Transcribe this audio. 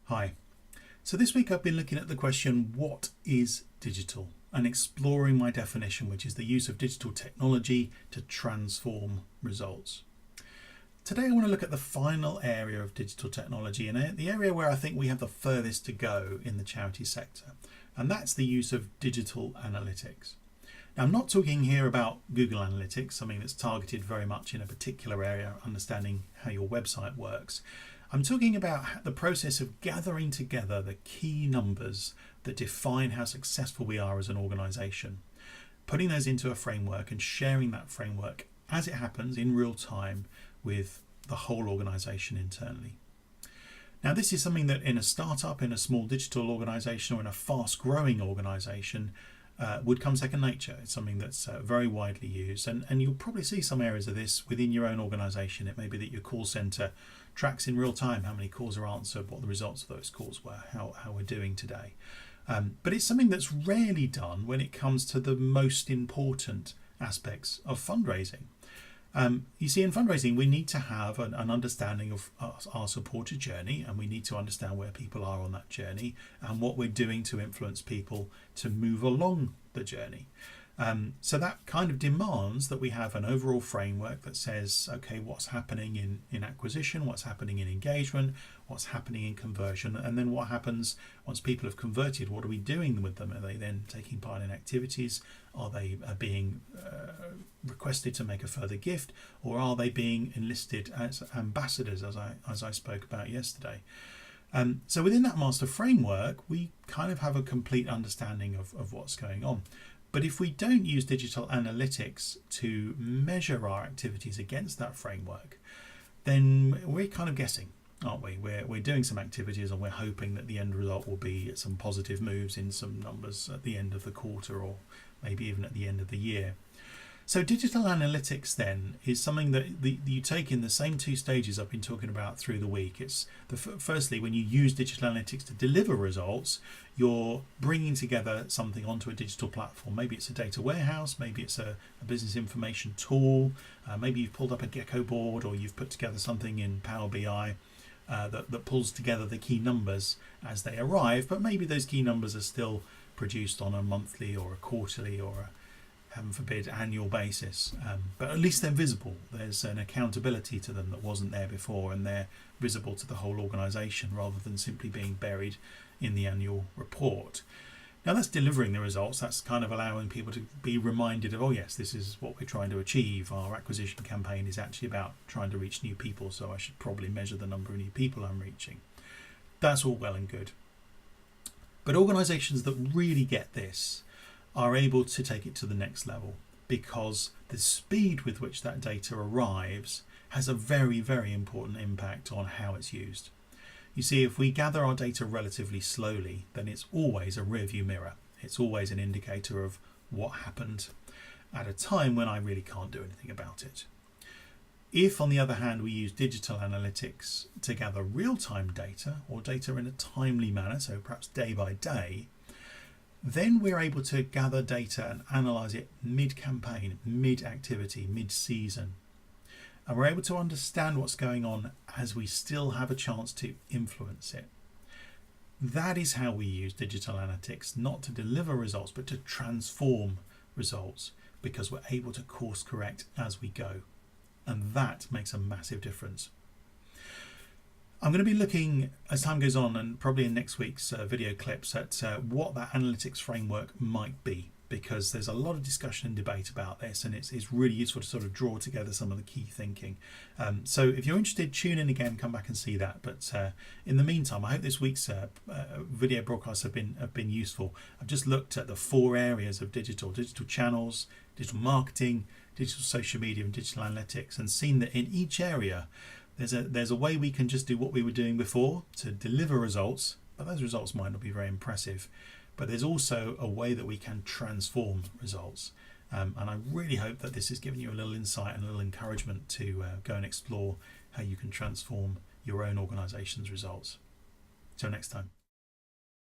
Hi. So this week I've been looking at the question, what is digital? And exploring my definition, which is the use of digital technology to transform results. Today I want to look at the final area of digital technology and the area where I think we have the furthest to go in the charity sector. And that's the use of digital analytics. Now, I'm not talking here about Google Analytics, something that's targeted very much in a particular area, understanding how your website works. I'm talking about the process of gathering together the key numbers that define how successful we are as an organisation, putting those into a framework and sharing that framework as it happens in real time with the whole organisation internally. Now, this is something that in a startup, in a small digital organisation or in a fast growing organisation would come second nature. It's something that's very widely used, and you'll probably see some areas of this within your own organisation. It may be that your call centre tracks in real time how many calls are answered, what the results of those calls were, how we're doing today. But it's something that's rarely done when it comes to the most important aspects of fundraising. You see, in fundraising, we need to have an understanding of our supporter journey, and we need to understand where people are on that journey and what we're doing to influence people to move along the journey. So that kind of demands that we have an overall framework that says, okay, what's happening in acquisition, what's happening in engagement, what's happening in conversion, and then what happens once people have converted, what are we doing with them? Are they then taking part in activities? Are they being requested to make a further gift, or are they being enlisted as ambassadors, as I spoke about yesterday? So within that master framework, we kind of have a complete understanding of what's going on. But if we don't use digital analytics to measure our activities against that framework, then we're kind of guessing, aren't we? We're doing some activities and we're hoping that the end result will be some positive moves in some numbers at the end of the quarter, or maybe even at the end of the year. So digital analytics then is something that you take in the same two stages I've been talking about through the week. It's firstly, when you use digital analytics to deliver results, you're bringing together something onto a digital platform. Maybe it's a data warehouse, maybe it's a business information tool, maybe you've pulled up a Gecko board, or you've put together something in Power BI that pulls together the key numbers as they arrive, but maybe those key numbers are still produced on a monthly or a quarterly or a, heaven forbid, annual basis, but at least they're visible. There's an accountability to them that wasn't there before, and they're visible to the whole organisation rather than simply being buried in the annual report. Now, that's delivering the results. That's kind of allowing people to be reminded of, oh yes, this is what we're trying to achieve. Our acquisition campaign is actually about trying to reach new people, so I should probably measure the number of new people I'm reaching. That's all well and good. But organisations that really get this are able to take it to the next level, because the speed with which that data arrives has a very, very important impact on how it's used. You see, if we gather our data relatively slowly, then it's always a rearview mirror. It's always an indicator of what happened at a time when I really can't do anything about it. If, on the other hand, we use digital analytics to gather real-time data, or data in a timely manner, so perhaps day by day, then we're able to gather data and analyse it mid-campaign, mid-activity, mid-season. And we're able to understand what's going on as we still have a chance to influence it. That is how we use digital analytics, not to deliver results, but to transform results, because we're able to course correct as we go. And that makes a massive difference. I'm going to be looking, as time goes on, and probably in next week's video clips, at what that analytics framework might be, because there's a lot of discussion and debate about this, and it's really useful to sort of draw together some of the key thinking. So if you're interested, tune in again, come back and see that. But in the meantime, I hope this week's video broadcasts have been useful. I've just looked at the 4 areas of digital channels, digital marketing, digital social media, and digital analytics, and seen that in each area there's a way we can just do what we were doing before to deliver results, but those results might not be very impressive. But there's also a way that we can transform results. And I really hope that this has given you a little insight and a little encouragement to go and explore how you can transform your own organisation's results. Till next time.